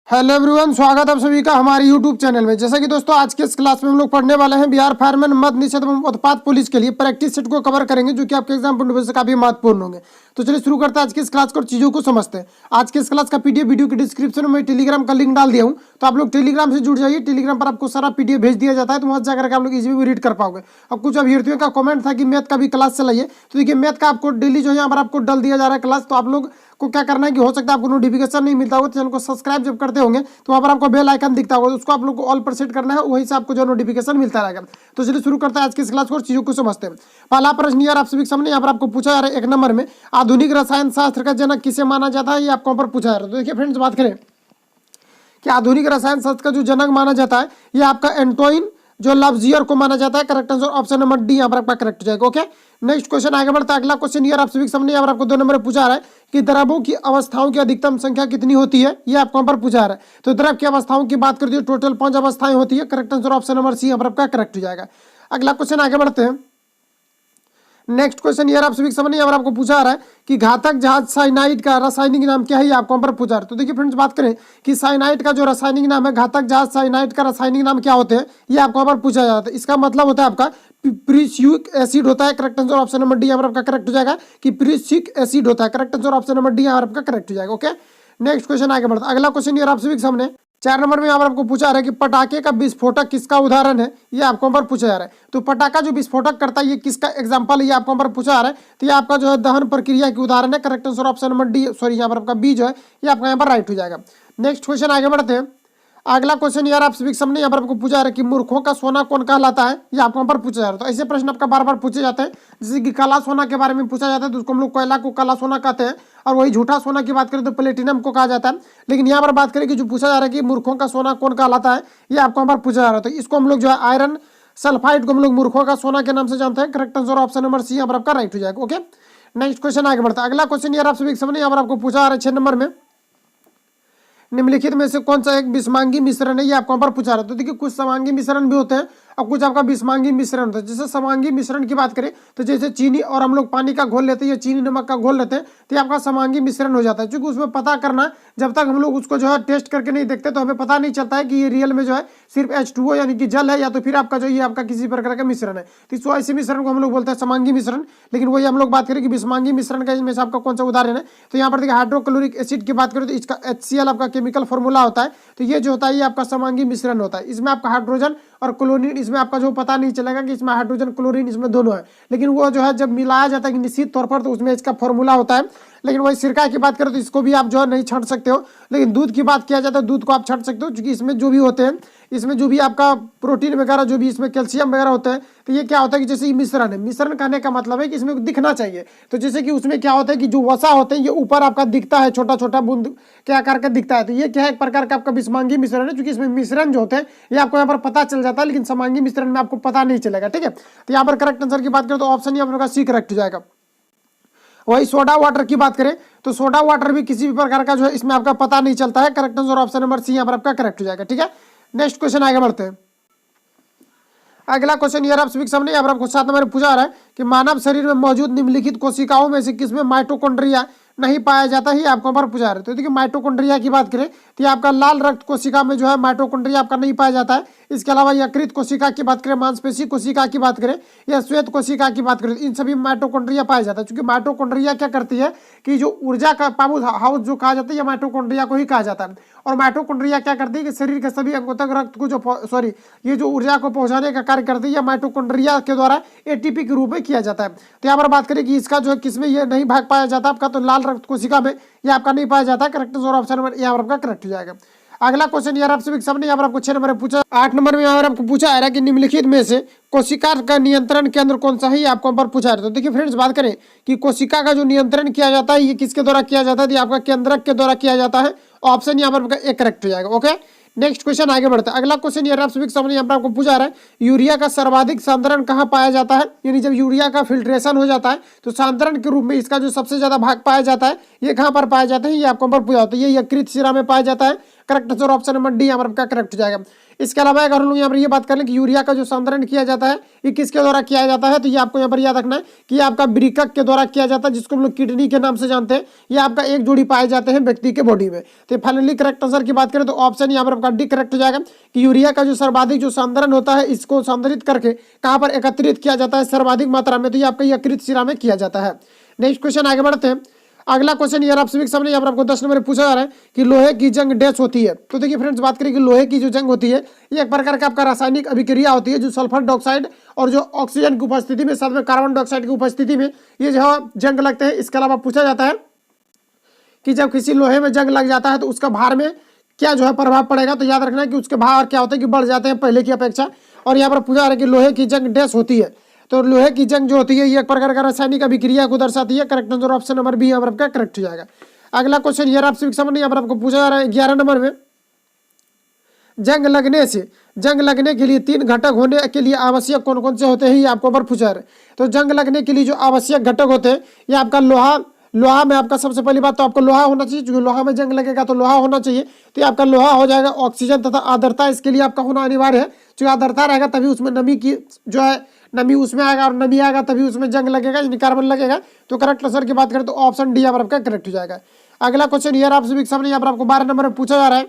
Hello everyone, स्वागत है आप सभी का हमारे यूट्यूब चैनल में। जैसा कि दोस्तों आज के इस क्लास में हम लोग पढ़ने वाले हैं बिहार फायरमैन मद्य निषेध एवं उत्पाद पुलिस के लिए प्रैक्टिस सेट को कवर करेंगे, जो कि आपके एग्जाम पॉइंट ऑफ व्यू से काफी महत्वपूर्ण होंगे। तो चलिए शुरू करते हैं आज की इस क्लास को और चीजों को समझते हैं। आज के इस क्लास का पीडीएफ वीडियो के डिस्क्रिप्शन में टेलीग्राम का लिंक डाल दिया हूँ, तो आप लोग टेलीग्राम से जुड़ जाइए। टेलीग्राम पर आपको सारा पीडीएफ भेज दिया जाता है, तो वहां जाकर आप लोग इजीली रीड कर पाओगे। अब कुछ अभ्यर्थियों का कमेंट था कि मैथ का भी क्लास चलाइए, तो देखिए मैथ का आपको डेली जो है यहाँ पर आपको डल दिया जा रहा है क्लास। तो आप लोग को क्या करना है कि हो सकता है आपको नोटिफिकेशन नहीं मिलता होगा, चैनल को सब्सक्राइब जब करते होंगे तो वहाँ पर आपको बेल आइकन दिखता होगा, उसको आप लोग को ऑल पर सेट करना है, वहीं से आपको जो नोटिफिकेशन मिलता रहेगा। तो चलिए शुरू करते हैं आज की इस क्लास को और चीजों को समझते हैं। पहला प्रश्न यार आप सभी के सामने यहाँ पर आपको पूछा जा रहा है 1 नंबर में, आधुनिक रसायन शास्त्र का जनक किसे माना जाता है, ये आपको वहाँ पर पूछा जा रहा है। तो देखिए फ्रेंड्स, बात करें कि आधुनिक रसायन शास्त्र का जो जनक माना जाता है ये आपका एंटोइन जो लावजियर को माना जाता है। Correct answer option number D यहाँ पर आपका करेक्ट हो जाएगा। ओके, नेक्स्ट क्वेश्चन आगे बढ़ता है। अगला क्वेश्चन यार आप सभी के सामने यहाँ पर आपको 2 नंबर पूछा रहा है कि द्रवों की अवस्थाओं की अधिकतम संख्या कितनी होती है, ये आपको यहाँ पर पूछा रहा है। तो द्रव की अवस्थाओं की बात करते हैं, टोटल 5 अवस्थाएं होती है। Correct answer option number C यहाँ पर आपका करेक्ट हो जाएगा। अगला क्वेश्चन आगे बढ़ते हैं। नेक्स्ट क्वेश्चन यार आप सभी के सामने यहाँ पर आपको पूछा रहा है कि घातक जहाज साइनाइड का रासायनिक नाम क्या है, ये आपको पर पूछा रहा है। तो देखिए फ्रेंड्स, बात करें कि साइनाइड का जो रासायनिक नाम है, घातक जहाज साइनाइड का रासायनिक नाम क्या होते हैं, ये आपको पर पूछा जाता है। इसका मतलब होता है आपका प्रीसिक एसिड होता है। Correct answer option number D यहाँ पर आपका करेक्ट हो जाएगा कि प्रीसिक एसिड होता है। Correct answer option number D यहाँ पर आपका करेक्ट हो जाएगा। ओके, नेक्स्ट क्वेश्चन आगे बढ़ता है। अगला क्वेश्चन यार आप सभी के सामने 4 नंबर में यहाँ पर आपको पूछा रहा है कि पटाखे का विस्फोटक किसका उदाहरण है, ये आपको पर पूछा जा रहा है। तो पटाखा जो विस्फोटक करता है ये किसका एग्जांपल है, ये आपको पर पूछा जा रहा है। तो ये आपका जो है दहन प्रक्रिया की उदाहरण है। Correct answer option number D, sorry यहाँ पर आपका बी जो है ये आपका यहाँ पर राइट हो जाएगा। नेक्स्ट क्वेश्चन आगे बढ़ते हैं। अगला क्वेश्चन यार आप सभी के सामने यहाँ पर आपको पूछा है कि मूर्खों का सोना कौन कहलाता है, ये आपको पर पूछा जा रहा है। तो ऐसे प्रश्न आपका बार बार पूछे जाते हैं। जैसे कि काला सोना के बारे में पूछा जाता है तो उसको हम लोग कोयला को काला सोना कहते हैं, और वही झूठा सोना की बात करें तो प्लेटिनम को कहा जाता है। लेकिन यहाँ पर बात करें कि जो पूछा जा रहा है कि मूर्खों का सोना कौन कहलाता है, ये आपको यहाँ पर पूछा जा रहा है। तो इसको हम लोग जो है आयरन सल्फाइड को हम लोग मूर्खों का सोना के नाम से जानते हैं। Correct answer option number C यहाँ पर आपका राइट हो जाएगा। ओके, नेक्स्ट क्वेश्चन आगे बढ़ता है। अगला क्वेश्चन यार आप सभी के सामने यहाँ पर आपको पूछा जा रहा है 6 नंबर में, निम्नलिखित में से कौन सा एक विषमांगी मिश्रण है, ये आपको पर पूछा रहा है। तो देखिए कुछ समांगी मिश्रण भी होते हैं और कुछ आपका विषमांगी मिश्रण होता है। जैसे समांगी मिश्रण की बात करें तो जैसे चीनी और हम लोग पानी का घोल लेते हैं या चीनी नमक का घोल लेते हैं, तो ये आपका समांगी मिश्रण हो जाता है। क्योंकि उसमें पता करना, जब तक हम लोग उसको जो है टेस्ट करके नहीं देखते तो हमें पता नहीं चलता है कि ये रियल में जो है सिर्फ H2O यानी कि जल है या तो फिर आपका जो ये आपका किसी प्रकार का मिश्रण है। तो इस ऐसे मिश्रण को हम लोग बोलते हैं समांगी मिश्रण। लेकिन वही हम लोग बात करें कि विषमांगी मिश्रण का इसमें से आपका कौन सा उदाहरण है, तो यहाँ पर देखिए हाइड्रोक्लोरिक एसिड की बात करें तो इसका HCl आपका केमिकल फॉर्मूला होता है। तो ये जो होता है ये आपका समांगी मिश्रण होता है। इसमें आपका हाइड्रोजन और क्लोरीन, इसमें आपका जो पता नहीं चलेगा कि इसमें हाइड्रोजन क्लोरीन इसमें दोनों है, लेकिन वो जो है जब मिलाया जाता है कि निश्चित तौर पर तो उसमें इसका फॉर्मूला होता है। लेकिन वही सिरका की बात करें तो इसको भी आप जो है नहीं छांट सकते हो। लेकिन दूध की बात किया जाता है, दूध को आप छांट सकते हो, क्योंकि इसमें जो भी होते हैं, इसमें जो भी आपका प्रोटीन वगैरह, जो भी इसमें कैल्शियम वगैरह होता है, तो ये क्या होता है कि जैसे ये मिश्रण है, मिश्रण कहने का मतलब है कि इसमें दिखना चाहिए। तो जैसे कि उसमें क्या होता है कि जो वसा होते हैं ये ऊपर आपका दिखता है, छोटा छोटा बूंद के आकार का दिखता है। तो ये क्या है, एक प्रकार का आपका विषमांगी मिश्रण है, क्योंकि इसमें मिश्रण जो होते हैं ये आपको यहाँ पर पता चल जाता है, लेकिन समांगी मिश्रण में आपको पता नहीं चलेगा। ठीक है, तो यहाँ पर करेक्ट आंसर की बात करें तो ऑप्शन यहाँ पर सी करेक्ट हो जाएगा। वही सोडा वाटर की बात करें तो सोडा वाटर भी किसी भी प्रकार का जो है इसमें आपका पता नहीं चलता है। Correct answer option number C यहाँ पर आपका करेक्ट हो जाएगा। ठीक है, नेक्स्ट क्वेश्चन आगे बढ़ते हैं। अगला क्वेश्चन यार आप सभी के सामने यहाँ पर आपको 7 नंबर में पूछा रहा है कि मानव शरीर में मौजूद निम्नलिखित कोशिकाओं में से किसमें माइटोकॉन्ड्रिया नहीं पाया जाता है, आपको पर पूछा रहा है। तो देखिए माइटोकॉन्ड्रिया की बात करें तो ये आपका लाल रक्त कोशिका में जो है माइटोकॉन्ड्रिया आपका नहीं पाया जाता है। इसके अलावा यकृत कोशिका की बात करें, मांसपेशी कोशिका की बात करें या श्वेत कोशिका की बात करें, इन सभी माइटोकॉन्ड्रिया पाया जाता है। क्योंकि माइटोकॉन्ड्रिया क्या करती है कि जो ऊर्जा का पावर हाउस जो कहा जाता है, या माइटोकॉन्ड्रिया को ही कहा जाता है। और माइटोकॉन्ड्रिया क्या करती है कि शरीर के सभी अंगों तक रक्त को जो ये जो ऊर्जा को पहुंचाने का कार्य करती है, या माइटोकॉन्ड्रिया के द्वारा एटीपी के रूप में किया जाता है। तो यहाँ पर बात करें कि इसका जो है किसमें ये नहीं भाग पाया जाता आपका, तो लाल रक्त कोशिका में ये आपका नहीं पाया जाता। करेक्ट आंसर ऑप्शन नंबर यहाँ पर आपका करेक्ट हो जाएगा। अगला क्वेश्चन यार आप सभी सामने यहाँ पर आपको 6 नंबर में पूछा, 8 नंबर में यहाँ पर आपको पूछा है कि निम्नलिखित में से कोशिका का नियंत्रण केंद्र कौन सा है, आपको पर पूछा है। तो देखिए फ्रेंड्स, बात करें कि कोशिका का जो नियंत्रण किया जाता है ये किसके द्वारा किया जाता है, आपका केंद्रक के द्वारा किया जाता है। ऑप्शन यहाँ पर एक करेक्ट हो जाएगा। ओके, नेक्स्ट क्वेश्चन आगे बढ़ते हैं। अगला क्वेश्चन ये आप सभी के सामने यहाँ पर आपको पूछा रहा है, यूरिया का सर्वाधिक सांद्रण कहाँ पाया जाता है? यानी जब यूरिया का फिल्ट्रेशन हो जाता है तो सांद्रण के रूप में इसका जो सबसे ज्यादा भाग पाया जाता है ये कहाँ पर पाया जाता है? ये आपको पर पूछा होता है, ये यकृत शिरा में पाया जाता है। Correct answer option number D यहाँ पर आपका करेक्ट हो जाएगा। इसके अलावा अगर हम लोग यहाँ पर ये बात कर लें कि यूरिया का जो सांद्रण किया जाता है ये किसके द्वारा किया जाता है, तो ये आपको यहाँ पर याद रखना है कि ये आपका वृक्क के द्वारा किया जाता है, जिसको हम लोग किडनी के नाम से जानते हैं। ये आपका एक जोड़ी पाए जाते हैं व्यक्ति के बॉडी में। तो फाइनली करेक्ट आंसर की बात करें तो ऑप्शन यहाँ पर आपका डी करेक्ट हो जाएगा कि यूरिया का जो सर्वाधिक जो सांद्रण होता है इसको सांद्रित करके कहाँ पर एकत्रित किया जाता है? सर्वाधिक मात्रा में, तो ये आपका यकृत शिरा में किया जाता है। नेक्स्ट क्वेश्चन आगे बढ़ते हैं। अगला क्वेश्चन यार आप सभी के सामने यहाँ पर आपको 10 नंबर पूछा जा रहा है कि लोहे की जंग डैश होती है। तो देखिए फ्रेंड्स, बात करें कि लोहे की जो जंग होती है ये एक प्रकार का आपका रासायनिक अभिक्रिया होती है जो सल्फर डाइऑक्साइड और जो ऑक्सीजन की उपस्थिति में साथ में कार्बन डाइऑक्साइड की उपस्थिति में ये जो जंग लगते हैं। इसके अलावा पूछा जाता है कि जब किसी लोहे में जंग लग जाता है तो उसका भार में क्या जो है प्रभाव पड़ेगा? तो याद रखना है कि उसके भार क्या होते हैं कि बढ़ जाते हैं पहले की अपेक्षा। और यहाँ पर पूछा जा रहा है कि लोहे की जंग डैश होती है। तो लोहे की जंग जो होती है ये एक प्रकार का रासायनिक अभिक्रिया को दर्शाती है। Correct answer option number B यहाँ पर आपका करेक्ट हो जाएगा। अगला क्वेश्चन ये आपसे सामने यहाँ पर आपको पूछा जा रहा है 11 नंबर में, जंग लगने के लिए 3 घटक होने के लिए आवश्यक कौन कौन से होते हैं? ये आपको पर पूछा है। तो जंग लगने के लिए जो आवश्यक घटक होते हैं ये आपका लोहा में आपका सबसे पहली बात तो आपको लोहा होना चाहिए, क्योंकि लोहा में जंग लगेगा तो लोहा होना चाहिए। तो ये आपका लोहा हो जाएगा। ऑक्सीजन तथा आर्द्रता इसके लिए आपका होना अनिवार्य है, क्योंकि आर्द्रता रहेगा तभी उसमें नमी की जो है नमी उसमें आएगा, और नमी आएगा तभी उसमें जंग लगेगा, यानी कार्बन लगेगा। तो करेक्ट आंसर की बात करें तो ऑप्शन डी यहाँ पर आपका करेक्ट हो जाएगा। अगला क्वेश्चन ये आप सभी के सामने यहाँ पर आपको 12 नंबर में पूछा जा रहा है,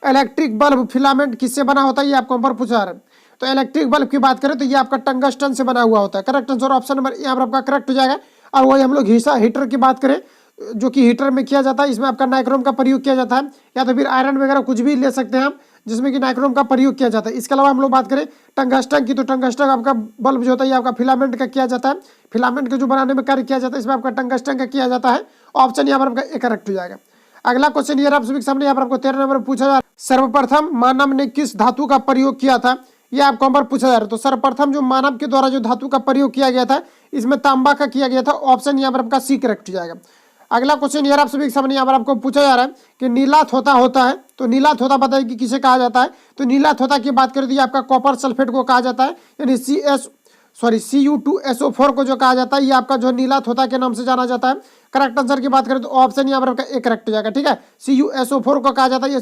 इलेक्ट्रिक बल्ब फिलामेंट किससे बना होता है? ये आपको पर पूछा जा रहा है। तो इलेक्ट्रिक बल्ब की बात करें तो ये आपका टंगस्टन से बना हुआ होता है। करेक्ट आंसर ऑप्शन नंबर यहाँ पर आपका करेक्ट हो जाएगा। और वही हम लोग हीटर की बात करें जो कि हीटर में किया जाता है, इसमें आपका नाइक्रोम का प्रयोग किया जाता है, या तो फिर आयरन वगैरह कुछ भी ले सकते हैं हम जिसमें कि नाइक्रोम का प्रयोग किया जाता है। इसके अलावा हम लोग बात करें टंगस्टन की, तो टंगस्टन आपका बल्ब जो होता है ये आपका फिलामेंट का किया जाता है। फिलामेंट के जो बनाने में कार्य किया जाता है इसमें आपका टंगस्टन का किया जाता है। ऑप्शन यहाँ पर आपका करेक्ट हो जाएगा। अगला क्वेश्चन ये आप सभी के सामने यहाँ पर आपको 13 नंबर पूछा जा रहा है, सर्वप्रथम मानव ने किस धातु का प्रयोग किया था? ये आपको यहाँ पर पूछा जा रहा है। तो सर्वप्रथम जो मानव के द्वारा जो धातु का प्रयोग किया गया था इसमें तांबा का किया गया था। ऑप्शन यहाँ पर आपका सी करेक्ट हो जाएगा। अगला क्वेश्चन ये आप सभी के सामने यहाँ पर आपको पूछा जा रहा है कि नीला थोथा होता है। तो नीला थोथा बताइए कि किसे कहा जाता है? तो नीला थोथा की बात करें तो ये आपका कॉपर सल्फेट को कहा जाता है, यानी Cu2SO4 को जो कहा जाता है ये आपका जो नीला थोथा के नाम से जाना जाता है। करेक्ट आंसर की बात करें तो ऑप्शन यहाँ पर आपका एक करेक्ट हो जाएगा। ठीक है, CuSO4 को कहा जाता है, ये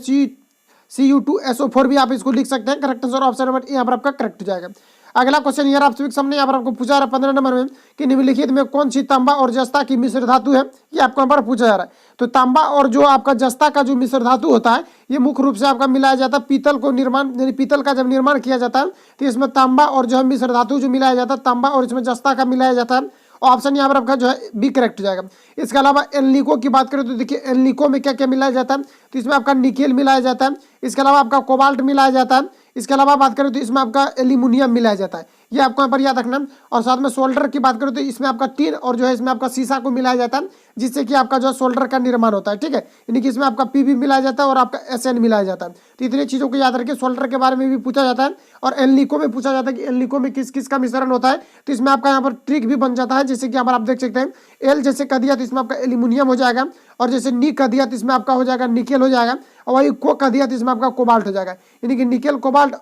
Cu2SO4 भी आप इसको लिख सकते हैं। करेक्ट आंसर ऑप्शन नंबर यहाँ पर आपका करेक्ट हो जाएगा। अगला क्वेश्चन ये आप सभी के सामने यहाँ पर आपको पूछा जा रहा है 15 नंबर में कि निम्नलिखित में कौन सी तांबा और जस्ता की मिश्र धातु है? ये आपको यहाँ पर पूछा जा रहा है। तो तांबा और जो आपका जस्ता का जो मिश्र धातु होता है ये मुख्य रूप से आपका मिलाया जाता है पीतल को निर्माण, यानी पीतल का जब निर्माण किया जाता है तो इसमें तांबा और जो है मिश्र धातु जो मिलाया जाता है, तांबा और इसमें जस्ता का मिलाया जाता है। ऑप्शन यहाँ पर आपका जो है बी करेक्ट हो जाएगा। इसके अलावा एल्निको की बात करें तो देखिए एल्निको में क्या क्या मिलाया जाता है? तो इसमें आपका निकेल मिलाया जाता है, इसके अलावा आपका कोबाल्ट मिलाया जाता है, इसके अलावा बात करें तो इसमें आपका एल्यूमिनियम मिलाया जाता है। ये आपको यहाँ पर याद रखना। और साथ में सोल्डर की बात करें तो इसमें आपका टीन और जो है इसमें आपका शीशा को मिलाया जाता है, जिससे कि आपका जो सोल्डर का निर्माण होता है। ठीक है, यानी कि इसमें आपका पीबी मिलाया जाता है और आपका SN मिलाया जाता है। तो इतनी चीज़ों को याद रखिए। सोल्डर के बारे में भी पूछा जाता है और एल्निको में पूछा जाता है कि एल्निको में किस किस का मिश्रण होता है। तो इसमें आपका यहाँ पर ट्रिक भी बन जाता है, जैसे कि यहाँ पर आप देख सकते हैं एल जैसे कह दिया तो इसमें आपका एल्यूमिनियम हो जाएगा, और जैसे नी कह दिया तो इसमें आपका हो जाएगा निकेल हो जाएगा, और वही को कह दिया तो इसमें आपका कोबाल्ट हो जाएगा। यानी कि निकेल, कोबाल्ट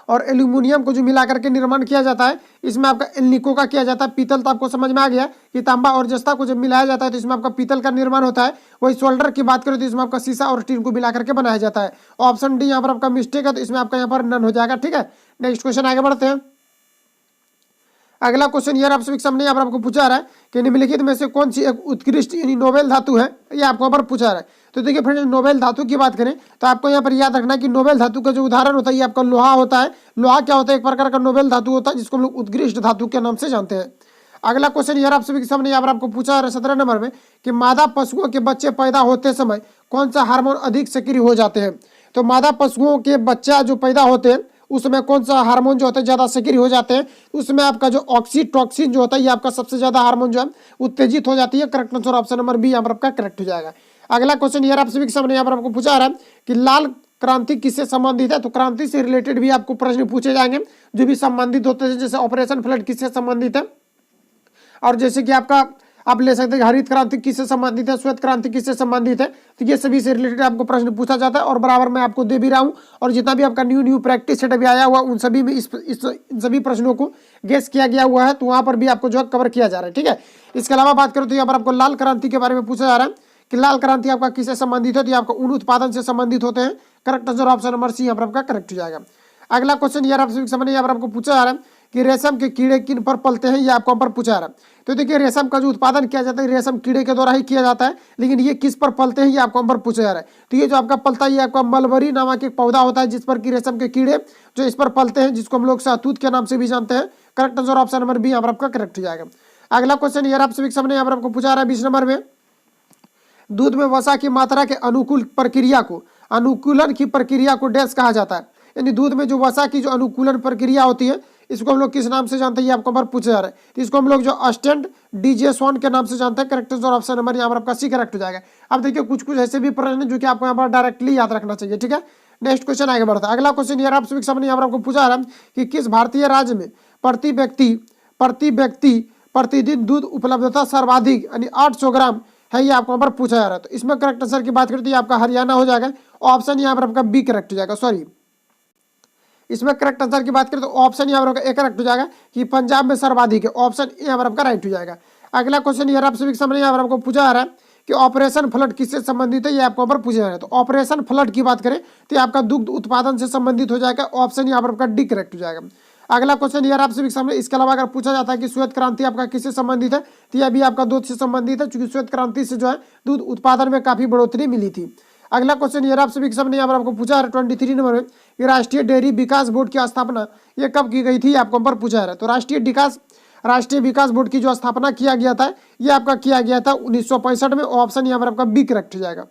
और एल्यूमिनियम को जो मिला करके निर्माण किया जाता है इसमें आपका एल्निको का किया जाता है। पीतल तो आपको समझ में आ गया कि तांबा और जस्ता को जब मिलाया जाता है तो इसमें आपका पीतल का निर्माण होता है। वही सोल्डर की बात करें तो इसमें आपका शीशा और टीन को मिला करके बनाया जाता है। ऑप्शन डी यहाँ पर आपका मिस्टेक है, तो इसमें आपका यहाँ पर नन हो जाएगा। ठीक है, नेक्स्ट क्वेश्चन आगे बढ़ते हैं। अगला क्वेश्चन ये आप सभी के सामने यहाँ पर आपको पूछा रहा है कि निम्नलिखित में से कौन सी एक उत्कृष्ट यानी नोबेल धातु है? ये आपको यहाँ पर पूछा रहा है। तो देखिए फ्रेंड्स, नोबेल धातु की बात करें तो आपको यहाँ पर याद रखना कि नोबेल धातु का जो उदाहरण होता है ये आपका लोहा होता है। लोहा क्या होता है? एक प्रकार का नोबेल धातु होता है जिसको हम लोग उत्कृष्ट धातु के नाम से जानते हैं। अगला क्वेश्चन ये आप सभी के सामने यहाँ पर आपको पूछा जा रहा है 17 नंबर में कि मादा पशुओं के बच्चे पैदा होते समय कौन सा हार्मोन अधिक सक्रिय हो जाते हैं? तो मादा पशुओं के बच्चा जो पैदा होते हैं उसमें कौन सा हार्मोन जो होता है ज्यादा सक्रिय हो जाते हैं? उसमें आपका जो ऑक्सीटोसिन जो होता है ये आपका सबसे ज्यादा हार्मोन जो है उत्तेजित हो जाती है। Correct answer option number B यहाँ पर आपका करेक्ट हो जाएगा। अगला क्वेश्चन ये आप सभी के सामने यहाँ पर आपको पूछा रहा है कि लाल क्रांति किससे संबंधित है? तो क्रांति से रिलेटेड भी आपको प्रश्न पूछे जाएंगे जो भी संबंधित होते हैं, जैसे ऑपरेशन फ्लड किससे संबंधित है, और जैसे कि आपका आप ले सकते हैं हरित क्रांति किससे संबंधित है, श्वेत क्रांति किससे संबंधित है। तो ये सभी से रिलेटेड आपको प्रश्न पूछा जाता है और बराबर मैं आपको दे भी रहा हूँ। और जितना भी आपका न्यू प्रैक्टिस सेट अभी आया हुआ उन सभी में इन सभी प्रश्नों को गेस किया गया हुआ है, तो वहाँ पर भी आपको जो है कवर किया जा रहा है। ठीक है, इसके अलावा बात करो तो यहाँ पर आपको लाल क्रांति के बारे में पूछा जा रहा है कि लाल क्रांति आपका किससे संबंधित है, तो ये आपका ऊन उत्पादन से संबंधित होते हैं। Correct answer option number C यहाँ पर आपका करेक्ट हो जाएगा। अगला क्वेश्चन यार आपसे समझ यहाँ पर आपको पूछा जा रहा है कि रेशम के कीड़े किन पर पलते हैं, ये आपको पर पूछा जा रहा है। तो देखिए रेशम का जो उत्पादन किया जाता है रेशम कीड़े के द्वारा ही किया जाता है, लेकिन ये किस पर पलते हैं ये आपको पर पूछा जा रहा है। तो ये जो आपका पलता है ये आपका मलबरी नामक एक पौधा होता है जिस पर कि रेशम के कीड़े जो इस पर पलते हैं, जिसको हम लोग शहतूत के नाम से भी जानते हैं। Correct answer option number B यहाँ पर आपका करेक्ट हो जाएगा। अगला क्वेश्चन यार आपसे सामने यहाँ पर आपको पूछा जा रहा है 20 नंबर में, दूध में वसा की मात्रा के अनुकूलन की प्रक्रिया को डैश कहा जाता है। यानी दूध में जो वसा की जो अनुकूलन प्रक्रिया होती है इसको हम लोग किस नाम से जानते हैं, ये आपको पूछा जा रहा है। तो इसको हम लोग जो अस्टेंट डीजेसोन के नाम से जानते हैं। करेक्ट आंसर ऑप्शन नंबर यहाँ पर आपका सी करेक्ट हो जाएगा। अब देखिए कुछ ऐसे भी प्रश्न जो कि आपको यहाँ पर डायरेक्टली याद रखना चाहिए। ठीक है, नेक्स्ट क्वेश्चन आगे बढ़ता है। अगला क्वेश्चन यार आपसे सामने यहाँ पर आपको पूछा जा रहा है कि किस भारतीय राज्य में प्रति व्यक्ति प्रतिदिन दूध उपलब्धता सर्वाधिक यानी 800 ग्राम है, ये आपको यहाँ पर पूछा जा रहा है। तो इसमें करेक्ट आंसर की बात करते हैं आपका हरियाणा हो जाएगा। ऑप्शन यहाँ पर आपका बी करेक्ट हो जाएगा। सॉरी, इसमें करेक्ट आंसर की बात करें तो ऑप्शन यहाँ पर आपका ए करेक्ट हो जाएगा कि पंजाब में सर्वाधिक है। ऑप्शन ए यहाँ पर आपका राइट हो जाएगा। अगला क्वेश्चन यार आपसे सामने यहाँ पर आपको पूछा जा रहा है कि ऑपरेशन फ्लड किससे संबंधित है, ये आपको यहाँ पर पूछा जा रहा है। तो ऑपरेशन फ्लड की बात करें तो ये आपका दुग्ध उत्पादन से संबंधित हो जाएगा। ऑप्शन यहाँ पर आपका डी करेक्ट हो जाएगा। अगला क्वेश्चन यार आपसे सामने इसके अलावा अगर पूछा जाता है कि श्वेत क्रांति आपका किससे संबंधित है, तो यह भी आपका दूध से संबंधित है, क्योंकि श्वेत क्रांति से जो है दूध उत्पादन में काफी बढ़ोतरी मिली थी। अगला क्वेश्चन यार आपसे सामने यहाँ पर आपको पूछा है 23 नंबर में कि राष्ट्रीय डेयरी विकास बोर्ड की स्थापना ये कब की गई थी, आपको पर पूछा है। तो राष्ट्रीय विकास बोर्ड की जो स्थापना किया गया था ये आपका किया गया था 1965 में। ऑप्शन यहाँ पर आपका बी करेक्ट हो जाएगा।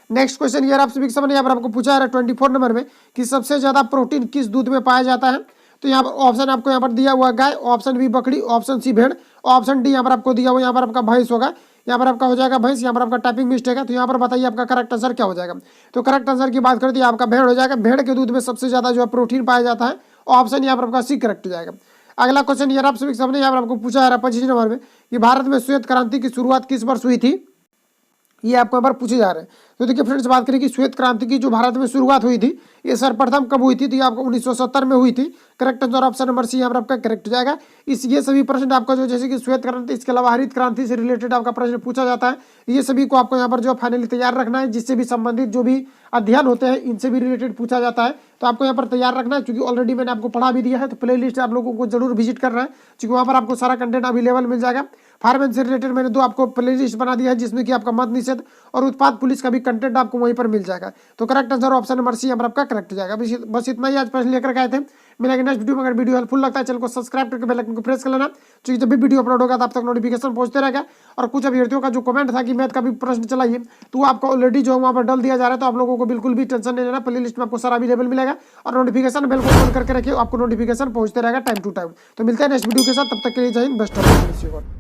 नेक्स्ट क्वेश्चन यार आपसे सामने यहाँ पर आपको पूछा है 24 नंबर में कि सबसे ज्यादा प्रोटीन किस दूध में पाया जाता है। तो यहाँ पर ऑप्शन आपको यहाँ पर दिया हुआ गाय, ऑप्शन बी बकरी, ऑप्शन सी भेड़, ऑप्शन डी यहाँ पर आपको दिया हुआ यहाँ पर आपका भैंस होगा। यहाँ पर आपका हो जाएगा भैंस, यहाँ पर आपका टाइपिंग मिस्टेक है। तो यहाँ पर बताइए आपका करेक्ट आंसर क्या हो जाएगा। तो करेक्ट आंसर की बात करते हैं आपका भेड़ हो जाएगा। भेड़ के दूध में सबसे ज्यादा जो है प्रोटीन पाया जाता है। ऑप्शन यहाँ पर आपका सी करेक्ट हो जाएगा। अगला क्वेश्चन यार आपसे सामने यहाँ पर आपको पूछा है 25 नंबर में कि भारत में श्वेत क्रांति की शुरुआत किस वर्ष हुई थी, ये आपको यहाँ पर पूछे जा रहे हैं। तो देखिए फ्रेंड्स बात करें कि श्वेत क्रांति की जो भारत में शुरुआत हुई थी ये सर्वप्रथम कब हुई थी, तो ये आपको 1970 में हुई थी। Correct answer option number C यहाँ पर आपका करेक्ट हो जाएगा। ये सभी प्रश्न आपका जो जैसे कि श्वेत क्रांति इसके अलावा हरित क्रांति से रिलेटेड आपका प्रश्न पूछा जाता है। ये सभी को आपको यहाँ पर जो फाइनली तैयार रखना है, जिससे भी संबंधित जो भी अध्ययन होते हैं इनसे भी रिलेटेड पूछा जाता है। तो आपको यहाँ पर तैयार रखना है, क्योंकि ऑलरेडी मैंने आपको पढ़ा भी दिया है। तो प्ले लिस्ट आप लोगों को जरूर विजिट करना है, क्योंकि वहाँ पर आपको सारा कंटेंट अवेलेबल मिल जाएगा। फार्मेन से रिलेटेड मैंने 2 आपको प्ले लिस्ट बना दिया है, जिसमें कि आपका मद्य निषेध और उत्पाद पुलिस का भी कंटेंट आपको वहीं पर मिल जाएगा। तो correct answer option number C यहाँ पर आपका करेक्ट हो जाएगा। बस इतना ही आज प्रश्न लेकर गए थे। मिलेंगे नेक्स्ट वीडियो में। अगर वीडियो हेल्पफुल लगता है चैनल को सब्सक्राइब करके बेल आइकन को प्रेस कर लेना, क्योंकि जब भी वीडियो अपलोड होगा तब तक नोटिफिकेशन पहुंचते रहेगा। और कुछ अभ्यर्थियों का जो कमेंट था कि मैथ का भी प्रश्न चलाइए, तो आपको ऑलरेडी जो है वहाँ पर डाल दिया जा रहा है। तो आप लोगों को बिल्कुल भी टेंशन नहीं लेना, प्ले लिस्ट में आपको सारा अवेलेबल मिलेगा। और नोटिफिकेशन बेल को ऑन करके रखिए, आपको नोटिफिकेशन पहुंचते रहेगा टाइम टू टाइम। तो मिलते हैं नेक्स्ट वीडियो के साथ, तब तक के लिए जय हिंद, बेस्ट ऑफ लक।